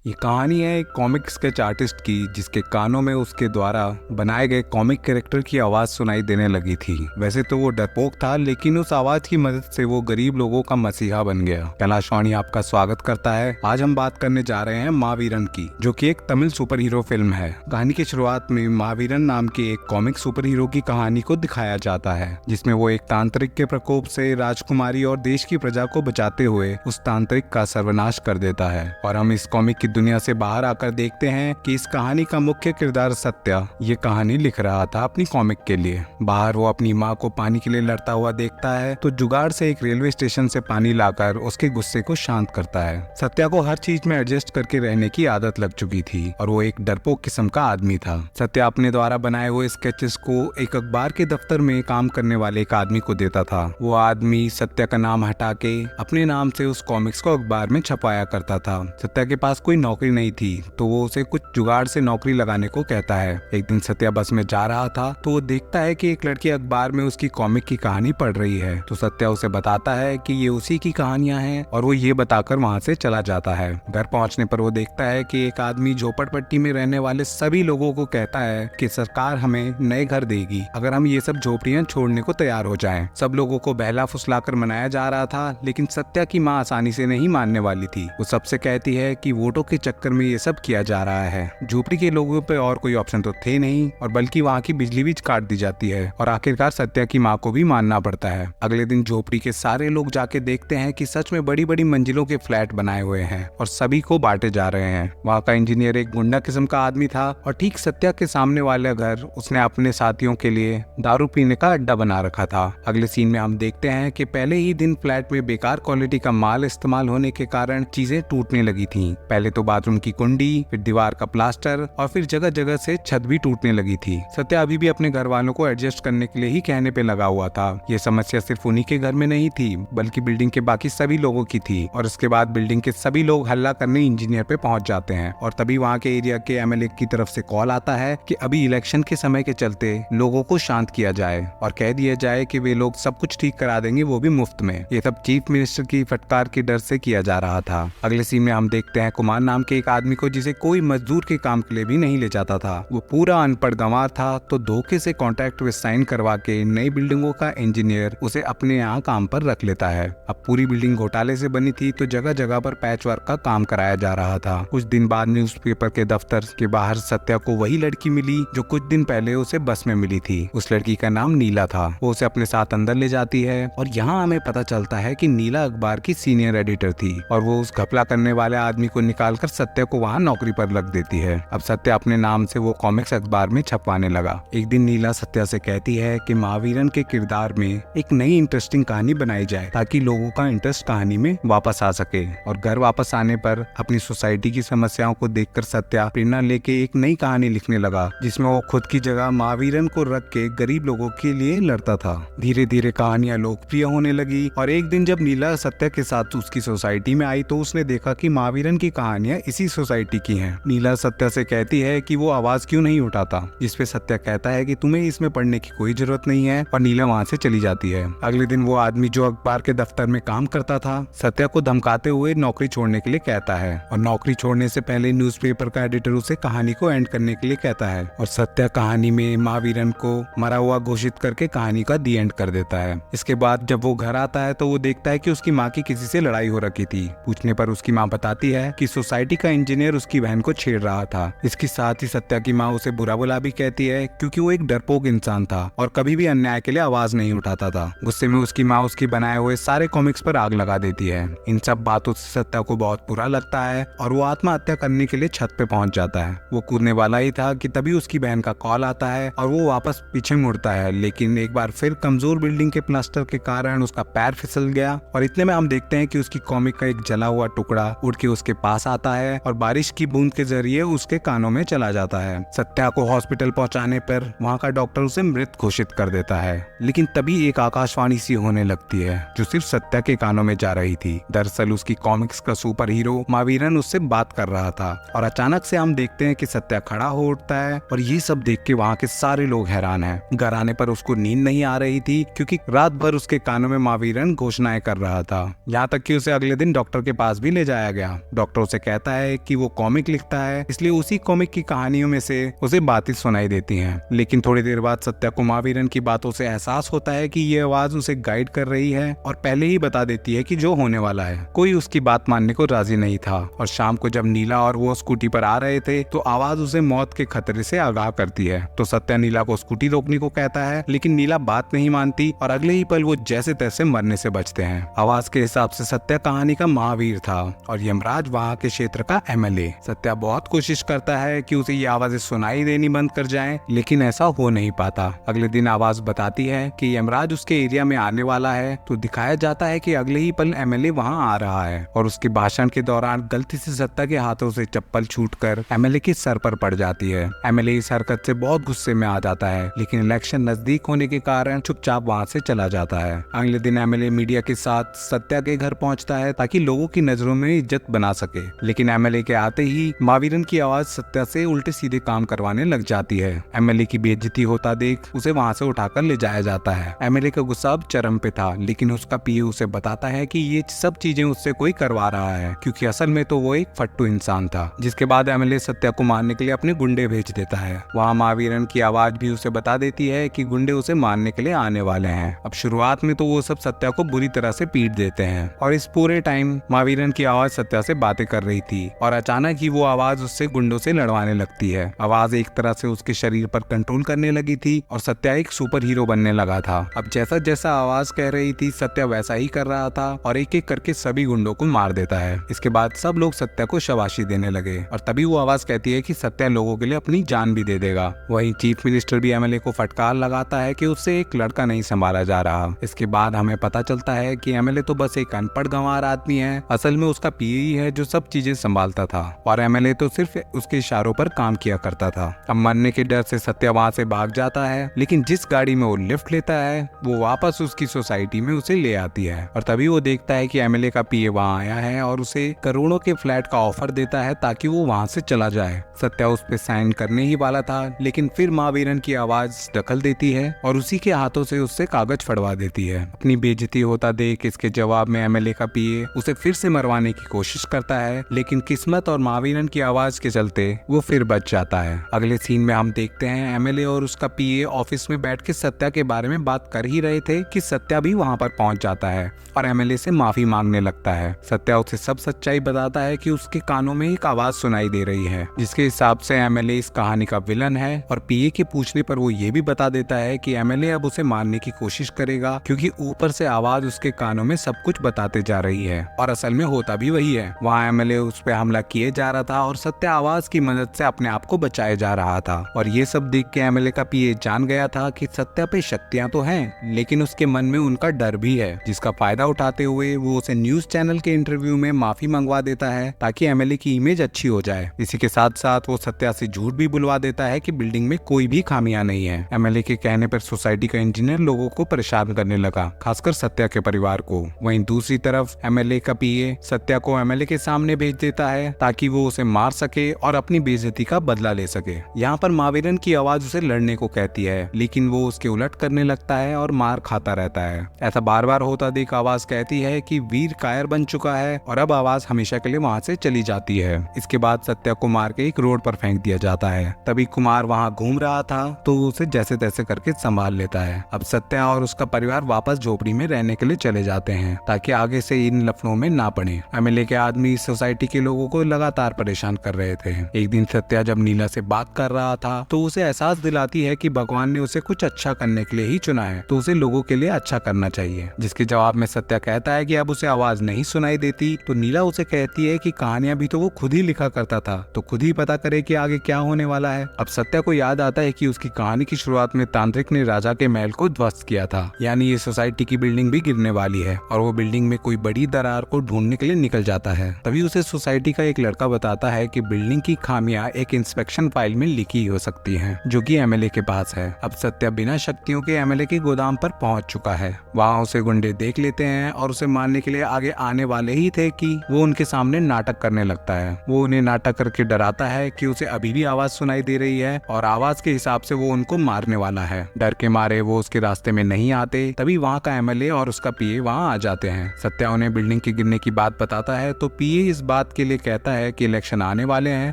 ये कहानी है एक कॉमिक स्केच आर्टिस्ट की जिसके कानों में उसके द्वारा बनाए गए कॉमिक कैरेक्टर की आवाज सुनाई देने लगी थी। वैसे तो वो डरपोक था, लेकिन उस आवाज की मदद से वो गरीब लोगों का मसीहा बन गया। कैलाशवाणी आपका स्वागत करता है। आज हम बात करने जा रहे हैं महावीरन की, जो कि एक तमिल सुपर हीरो फिल्म है। कहानी की शुरुआत में महावीरन नाम के एक कॉमिक सुपर हीरो की कहानी को दिखाया जाता है, जिसमें वो एक तांत्रिक के प्रकोप से राजकुमारी और देश की प्रजा को बचाते हुए उस तांत्रिक का सर्वनाश कर देता है। और हम इस कॉमिक की दुनिया से बाहर आकर देखते हैं कि इस कहानी का मुख्य किरदार सत्या ये कहानी लिख रहा था अपनी कॉमिक के लिए। बाहर वो अपनी माँ को पानी के लिए लड़ता हुआ देखता है, तो जुगाड़ से एक रेलवे स्टेशन से पानी लाकर उसके गुस्से को शांत करता है। सत्या को हर चीज में एडजस्ट करके रहने की आदत लग चुकी थी और वो एक डरपोक किस्म का आदमी था। सत्या अपने द्वारा बनाए हुए स्केचेस को एक अखबार के दफ्तर में काम करने वाले एक आदमी को देता था। वो आदमी सत्या का नाम हटा के अपने नाम से उस कॉमिक्स को अखबार में छपाया करता था। सत्या के पास कोई नौकरी नहीं थी, तो वो उसे कुछ जुगाड़ से नौकरी लगाने को कहता है। एक दिन सत्या बस में जा रहा था, तो वो देखता है कि एक लड़की अखबार में उसकी कॉमिक की कहानी पढ़ रही है। तो सत्या उसे बताता है कि ये उसी की कहानियां हैं और वो ये बताकर वहाँ से चला जाता है। घर पहुँचने पर वो देखता है कि एक आदमी झोपड़पट्टी में रहने वाले सभी लोगों को कहता है कि सरकार हमें नए घर देगी अगर हम ये सब झोपड़ियां छोड़ने को तैयार हो जाएं। सब लोगों को बहला फुसलाकर मनाया जा रहा था, लेकिन सत्या की माँ आसानी से नहीं मानने वाली थी। वो सबसे कहती है कि वोटों के चक्कर में ये सब किया जा रहा है। झोपड़ी के लोगों पे और कोई ऑप्शन तो थे नहीं, और बल्कि वहाँ की बिजली भी काट दी जाती है और आखिरकार सत्या की माँ को भी मानना पड़ता है। अगले दिन झोपड़ी के सारे लोग जाके देखते हैं कि सच में बड़ी बड़ी मंजिलों के फ्लैट बनाए हुए हैं और सभी को बांटे जा रहे हैं। वहाँ का इंजीनियर एक गुंडा किस्म का आदमी था और ठीक सत्या के सामने वाला घर उसने अपने साथियों के लिए दारू पीने का अड्डा बना रखा था। अगले सीन में हम देखते हैं कि पहले ही दिन फ्लैट में बेकार क्वालिटी का माल इस्तेमाल होने के कारण चीजें टूटने लगी थी। पहले तो बाथरूम की कुंडी, फिर दीवार का प्लास्टर और फिर जगह जगह से छत भी टूटने लगी थी। सत्या अभी भी अपने घर वालों को एडजस्ट करने के लिए ही कहने पे लगा हुआ था। ये समस्या सिर्फ उन्हीं के घर में नहीं थी, बल्कि बिल्डिंग के बाकी सभी लोगों की थी। और उसके बाद बिल्डिंग के सभी लोग हल्ला करने इंजीनियर पे पहुंच जाते हैं और तभी वहाँ के एरिया के एमएलए की तरफ से कॉल आता है कि अभी इलेक्शन के समय के चलते लोगों को शांत किया जाए और कह दिया जाए कि वे लोग सब कुछ ठीक करा देंगे, वो भी मुफ्त में। ये सब चीफ मिनिस्टर की फटकार के डर से किया जा रहा था। अगले सीन में हम देखते हैं कुमार नाम के एक आदमी को, जिसे कोई मजदूर के काम के लिए भी नहीं ले जाता था। वो पूरा अनपढ़ गंवार था, तो धोखे से कॉन्ट्रैक्ट में साइन करवा के नई बिल्डिंगों का इंजीनियर उसे अपने यहाँ काम पर रख लेता है। अब पूरी बिल्डिंग घोटाले से बनी थी, तो जगह जगह पर पैच वर्क का काम कराया जा रहा था। कुछ दिन बाद न्यूज़पेपर के दफ्तर के बाहर सत्या को वही लड़की मिली जो कुछ दिन पहले उसे बस में मिली थी। उस लड़की का नाम नीला था। वो उसे अपने साथ अंदर ले जाती है और यहाँ हमें पता चलता है कि नीला अखबार की सीनियर एडिटर थी और वो उस घपला करने वाले आदमी को निकालकर सत्या को वहाँ नौकरी पर लग देती है। अब सत्या अपने नाम से वो कॉमिक्स अखबार में छपवाने लगा। एक दिन नीला सत्या से कहती है कि महावीरन के किरदार में एक नई इंटरेस्टिंग कहानी बनाई जाए, ताकि लोगों का इंटरेस्ट कहानी में वापस आ सके। और घर वापस आने पर अपनी सोसाइटी की समस्याओं को देखकर सत्या प्रेरणा लेके एक नई कहानी लिखने लगा, जिसमें वो खुद की जगह महावीरन को रख के गरीब लोगों के लिए लड़ता था। धीरे धीरे कहानियां लोकप्रिय होने लगी और एक दिन जब नीला सत्या के साथ उसकी सोसाइटी में आई, तो उसने देखा कि महावीरन की कहानियां इसी सोसाइटी की हैं। नीला सत्या से कहती है कि वो आवाज क्यों नहीं उठाता, जिसपे सत्या कहता है कि तुम्हें इसमें पढ़ने की कोई जरूरत नहीं है, और नीला वहाँ से चली जाती है। अगले दिन वो आदमी जो अखबार के दफ्तर में काम करता था, सत्या को धमकाते हुए नौकरी छोड़ने के लिए कहता है और नौकरी छोड़ने से पहले न्यूज़पेपर का एडिटर उसे कहानी को एंड करने के लिए कहता है और सत्या कहानी में महावीरन को मरा हुआ घोषित करके कहानी का दी एंड कर देता है। इसके बाद जब वो घर आता है, तो वो देखता है कि उसकी माँ की किसी से लड़ाई हो रखी थी। पूछने पर उसकी माँ बताती है कि सोसाइटी का इंजीनियर उसकी बहन को छेड़ रहा था। इसके साथ ही सत्या की माँ उसे बुरा भला भी कहती है, क्योंकि वो एक डरपोक इंसान था और कभी भी अन्याय के लिए आवाज नहीं उठाता था। गुस्से में उसकी माँ उसकी बनाए हुए सारे कॉमिक्स पर आग लगा देती है। इन सब बातों से सत्या को बहुत बुरा लगता है और वो आत्महत्या करने के लिए छत पे पहुंच जाता है। वो कूदने वाला ही था कि तभी उसकी बहन का कॉल आता है और वो वापस पीछे मुड़ता है, लेकिन एक बार फिर कमजोर बिल्डिंग के प्लास्टर के कारण उसका पैर फिसल गया और इतने में हम देखते हैं कि उसकी कॉमिक का एक जला हुआ टुकड़ा उड़ के उसके पास आता है और बारिश की बूंद के जरिए उसके कानों में चला जाता है। सत्या को हॉस्पिटल पहुंचाने पर वहाँ का डॉक्टर उसे मृत घोषित कर देता है, लेकिन तभी एक आकाशवाणी सी होने लगती है जो सिर्फ सत्या के कानों में जा रही थी। दरअसल उसकी कॉमिक्स का सुपर हीरो महावीरन उससे बात कर रहा था और अचानक से हम देखते हैं कि सत्या खड़ा हो उठता है और ये सब देख के वहाँ के सारे लोग हैरान हैं। घर आने पर उसको नींद नहीं आ रही थी, क्योंकि रात भर उसके कानों में महावीरन घोषणाएं कर रहा था। यहाँ तक कि उसे अगले दिन डॉक्टर के पास भी ले जाया गया। डॉक्टर उसे कहता है कि वो कॉमिक लिखता है, इसलिए उसी कॉमिक की कहानियों में से उसे बातें सुनाई देती हैं। लेकिन थोड़ी देर बाद सत्या को महावीरन की बातों से एहसास होता है कि ये आवाज उसे गाइड कर रही है और पहले ही बता देती है कि जो होने वाला है। कोई उसकी बात मानने को राजी नहीं था और शाम को जब नीला और वो स्कूटी पर आ रहे थे तो आवाज उसे मौत के खतरे से आगाह करती है। तो सत्या नीला को स्कूटी रोकने को कहता है, लेकिन नीला बात नहीं मानती और अगले ही पल वो जैसे तैसे मरने से बचते हैं। आवाज के हिसाब से सत्या कहानी का महावीर था और यमराज वहाँ के क्षेत्र का एमएलए। सत्या बहुत कोशिश करता है कि उसे ये आवाजें सुनाई देनी बंद कर जाएं, लेकिन ऐसा हो नहीं पाता। अगले दिन आवाज बताती है कि यमराज उसके एरिया में आने वाला है, तो दिखाया जाता है कि अगले ही पल एमएलए वहाँ आ रहा है और उसके भाषण के दौरान गलती से सत्या के हाथों से चप्पल छूटकर एमएलए के सर पर पड़ जाती है। एमएलए इस हरकत से बहुत गुस्से में आ जाता है, लेकिन इलेक्शन नजदीक होने के कारण चुपचाप वहाँ से चला जाता है। अगले दिन एमएलए मीडिया के साथ सत्या के घर पहुँचता है ताकि लोगों की नजरों में इज्जत बना सके, लेकिन एमएलए के आते ही महावीरन की आवाज सत्या से उल्टे सीधे काम करवाने लग जाती है। एमएलए की बेइज्जती होता देख उसे वहाँ से उठाकर ले जाया जाता है। एमएलए का गुस्सा अब चरम पे था, लेकिन उसका पीए उसे बताता है कि ये सब चीजें उससे कोई करवा रहा है, क्योंकि असल में तो वो एक फट्टू इंसान था। जिसके बाद एमएलए सत्या को मारने के लिए अपने गुंडे भेज देता है। वहाँ महावीरन की आवाज भी उसे बता देती है कि गुंडे उसे मारने के लिए आने वाले हैं। अब शुरुआत में तो वो सब सत्या को बुरी तरह से पीट देते हैं और इस पूरे टाइम महावीरन की आवाज सत्या से बातें कर रही थी और अचानक ही वो आवाज उससे गुंडों से लड़वाने लगती है। आवाज एक तरह से उसके शरीर पर कंट्रोल करने लगी थी और सत्या एक सुपर हीरो बनने लगा था। अब जैसा जैसा आवाज कह रही थी सत्या वैसा ही कर रहा था और एक एक करके सभी गुंडों को मार देता है। इसके बाद सब लोग सत्या को शाबाशी देने लगे और तभी वो आवाज कहती है कि सत्या लोगों के लिए अपनी जान भी दे देगा। वहीं चीफ मिनिस्टर भी एमएलए को फटकार लगाता है कि उससे एक लड़का नहीं संभाला जा रहा। इसके बाद हमें पता चलता है कि एमएलए तो बस एक अनपढ़ गंवार आदमी है, असल में उसका पीए ही है जो सब चीजें संभालता था और एमएलए तो सिर्फ उसके इशारों पर काम किया करता था। अब मरने के डर से सत्या वहाँ से भाग जाता है, लेकिन जिस गाड़ी में वो लिफ्ट लेता है वो वापस उसकी सोसाइटी में उसे ले आती है और तभी वो देखता है कि एमएलए का पीए वहाँ आया है और उसे करोड़ों के फ्लैट का ऑफर देता है ताकि वो वहाँ से चला जाए। सत्या उस पे साइन करने ही वाला था, लेकिन फिर महावीरन की आवाज दखल देती है और उसी के हाथों से उससे कागज फड़वा देती है। अपनी बेइज्जती होता देख इसके जवाब में एमएलए का पीए उसे फिर से मरवाने की कोशिश करता है, लेकिन किस्मत और महावीरन की आवाज के चलते वो फिर बच जाता है। अगले सीन में हम देखते हैं एमएलए और उसका पीए ऑफिस में बैठ के सत्या के बारे में बात कर ही रहे थे कि सत्या भी वहाँ पर पहुँच जाता है और एमएलए से माफी मांगने लगता है। सत्या उसे सब सच्चाई बताता है कि उसके कानों में एक आवाज सुनाई दे रही है, जिसके हिसाब से एमएलए इस कहानी का विलन है और पीए के पूछने पर वो ये भी बता देता है कि एमएलए अब उसे मारने की कोशिश करेगा, क्योंकि ऊपर से आवाज उसके कानों में सब कुछ बताते जा रही है और असल में होता भी वही है। वहाँ एमएलए उस पर हमला किए जा रहा था और सत्या आवाज की मदद से अपने आप को बचाए जा रहा था और ये सब देख के एमएलए का पीए जान गया था कि सत्या पे शक्तियां तो हैं, लेकिन उसके मन में उनका डर भी है, जिसका फायदा उठाते हुए वो उसे न्यूज चैनल के इंटरव्यू में माफी मंगवा देता है ताकि एमएलए की इमेज अच्छी हो जाए। इसी के साथ साथ वो सत्या से झूठ भी बुलवा देता है कि बिल्डिंग में कोई भी खामियां नहीं है। एमएलए के कहने पर सोसाइटी का इंजीनियर लोगों को परेशान करने लगा, खासकर सत्या के परिवार को। वहीं दूसरी तरफ एमएलए का पीए सत्या को एमएलए के सामने भेज देता है ताकि वो उसे मार सके और अपनी बेइज्जती का बदला ले सके। यहाँ पर महावीरन की आवाज उसे लड़ने को कहती है, लेकिन वो उसके उलट करने लगता है और मार खाता रहता है। ऐसा बार बार होता देख आवाज कहती है कि वीर कायर बन चुका है और अब आवाज हमेशा के लिए वहाँ से चली जाती है। इसके बाद सत्या को मार के एक रोड पर फेंक दिया जाता है। तभी कुमार वहाँ घूम रहा था तो उसे जैसे तैसे करके संभाल लेता है। अब सत्या और उसका परिवार वापस झोपड़ी में रहने के लिए चले जाते हैं ताकि आगे से इन लफड़ों में ना पड़े। एमएलए के आदमी इस सोसाइटी के लोगों को लगातार परेशान कर रहे थे। एक दिन सत्या जब नीला से बात कर रहा था तो उसे एहसास दिलाती है कि भगवान ने उसे कुछ अच्छा करने के लिए ही चुना है, तो उसे लोगों के लिए अच्छा करना चाहिए। जिसके जवाब में सत्या कहता है कि अब उसे आवाज नहीं सुनाई देती, तो नीला उसे कहती है कि कहानियां भी तो वो खुद ही लिखा करता था, तो खुद ही पता करे कि आगे क्या होने वाला है। अब सत्या को याद आता है कि उसकी कहानी की शुरुआत में तांत्रिक ने राजा के महल को ध्वस्त किया था, यानी ये सोसाइटी की बिल्डिंग भी गिरने वाली है और वो बिल्डिंग में कोई बड़ी दरार को ढूंढने के लिए निकल जाता है। तभी उसे सोसाइटी का एक लड़का बताता है कि बिल्डिंग की खामियां एक इंस्पेक्शन फाइल में लिखी हो सकती हैं, जो कि एमएलए के पास है। अब सत्या बिना शक्तियों के एमएलए के गोदाम पर पहुंच चुका है। वहाँ उसे गुंडे देख लेते हैं और उसे मारने के लिए आगे आने वाले ही थे कि वो उनके सामने नाटक करने लगता है। वो उन्हें नाटक करके डराता है कि उसे अभी भी आवाज सुनाई दे रही है और आवाज के हिसाब से वो उनको मारने वाला है। डर के मारे वो उसके रास्ते में नहीं आते। तभी वहाँ का एमएलए और उसका पीए वहाँ आ जाते हैं। सत्या उन्हें बिल्डिंग के गिरने की बात बताता है तो पीए इस बात बात के लिए कहता है कि इलेक्शन आने वाले हैं,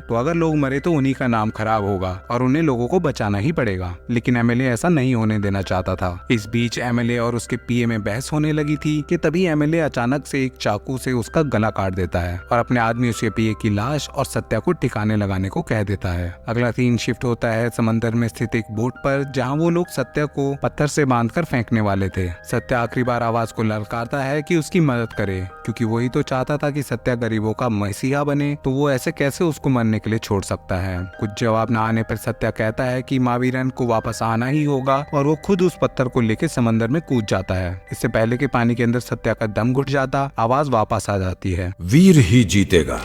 तो अगर लोग मरे तो उन्हीं का नाम खराब होगा और उन्हें लोगों को बचाना ही पड़ेगा। लेकिन एमएलए ऐसा नहीं होने देना चाहता था। इस बीच एमएलए और उसके पीए में बहस होने लगी थी कि तभी एमएलए अचानक से एक चाकू से उसका गला काट देता है और अपने आदमी उसके पीए की लाश और सत्या को ठिकाने लगाने को कह देता है। अगला सीन शिफ्ट होता है समंदर में स्थित एक बोट पर, जहाँ वो लोग सत्या को पत्थर से बांधकर फेंकने वाले थे। सत्या आखिरी बार आवाज को ललकारता है कि उसकी मदद करे, क्योंकि वही तो चाहता था कि सत्या गरीबों का मसीहा बने, तो वो ऐसे कैसे उसको मरने के लिए छोड़ सकता है। कुछ जवाब न आने पर सत्या कहता है कि महावीरन को वापस आना ही होगा और वो खुद उस पत्थर को लेकर समंदर में कूद जाता है। इससे पहले कि पानी के अंदर सत्या का दम घुट जाता, आवाज वापस आ जाती है, वीर ही जीतेगा।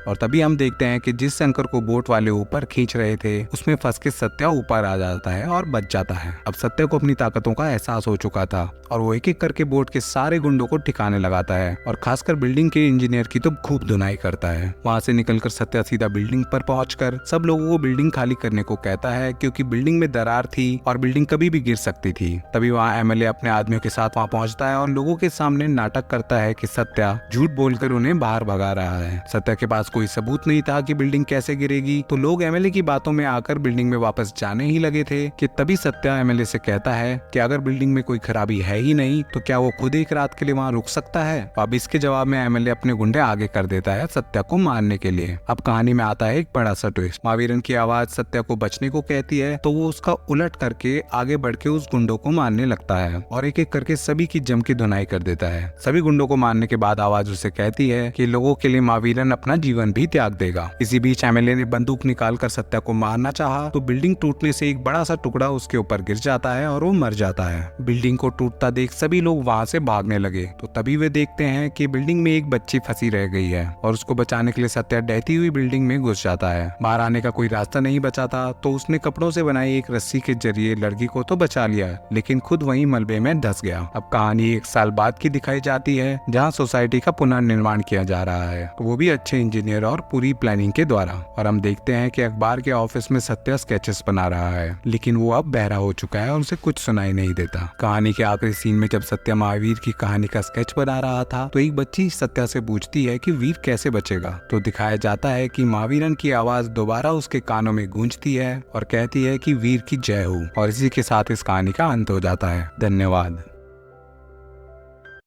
और तभी हम देखते हैं कि जिस शंकर को बोट वाले ऊपर खींच रहे थे उसमें फंस के सत्या ऊपर आ जाता है और बच जाता है। अब सत्या को अपनी ताकतों का एहसास हो चुका था और वो एक एक करके बोट के सारे गुंडों को ठिकाने लगाता है और खासकर बिल्डिंग के इंजीनियर की तो खूब धुनाई करता है। वहाँ से निकलकर सत्या सीधा बिल्डिंग पर पहुंचकर सब लोगों को बिल्डिंग खाली करने को कहता है, क्योंकि बिल्डिंग में दरार थी और बिल्डिंग कभी भी गिर सकती थी। तभी वहाँ एमएलए अपने आदमियों के साथ वहाँ पहुंचता है और लोगों के सामने नाटक करता है कि सत्या झूठ बोलकर उन्हें बाहर भगा रहा है। सत्या के पास कोई सबूत नहीं था कि बिल्डिंग कैसे गिरेगी, तो लोग एमएलए की बातों में आकर बिल्डिंग में वापस जाने ही लगे थे कि तभी सत्या एमएलए से कहता है कि अगर बिल्डिंग में कोई खराबी है ही नहीं तो क्या वो खुद एक रात के लिए वहाँ रुक सकता है। अब इसके जवाब में एमएलए अपने गुंडे आगे कर देता है सत्या को मारने के लिए। अब कहानी में आता है एक बड़ा सा ट्विस्ट। महावीरन की आवाज सत्या को बचने को कहती है, तो वो उसका उलट करके आगे बढ़ के उस गुंडों को मारने लगता है और एक एक करके सभी की जम की धुनाई कर देता है। सभी गुंडों को मारने के बाद आवाज उसे कहती है कि लोगों के लिए महावीरन अपना जीवन भी त्याग देगा। इसी बीच एमएलए ने बंदूक निकालकर सत्या को मारना चाहा, तो बिल्डिंग टूटने से एक बड़ा सा टुकड़ा उसके ऊपर गिर जाता है और वो मर जाता है। बिल्डिंग को टूटता देख सभी लोग वहाँ से भागने लगे, तो तभी वे देखते हैं कि बिल्डिंग में एक बच्ची फंसी रह गई है और उसको बचाने के लिए सत्या डहती हुई बिल्डिंग में घुस जाता है। बाहर आने का कोई रास्ता नहीं बचा था, तो उसने कपड़ों से बनाई एक रस्सी के जरिए लड़की को तो बचा लिया, लेकिन खुद वहीं मलबे में धंस गया। अब कहानी 1 साल बाद की दिखाई जाती है, जहाँ सोसाइटी का पुनर्निर्माण किया जा रहा है, तो वो भी अच्छे इंजीनियर और पूरी प्लानिंग के द्वारा। और हम देखते हैं कि अखबार के ऑफिस में सत्या स्केचेस बना रहा है, लेकिन वो अब बहरा हो चुका है और उसे कुछ सुनाई नहीं देता। कहानी के आखिरी सीन में जब सत्या महावीर की कहानी का स्केच बना रहा था, तो एक बच्ची सत्या से पूछती है कि वीर कैसे बचेगा, तो दिखाया जाता है कि महावीरन की आवाज दोबारा उसके कानों में गूंजती है और कहती है कि वीर की जय हो। और इसी के साथ इस कहानी का अंत हो जाता है। धन्यवाद।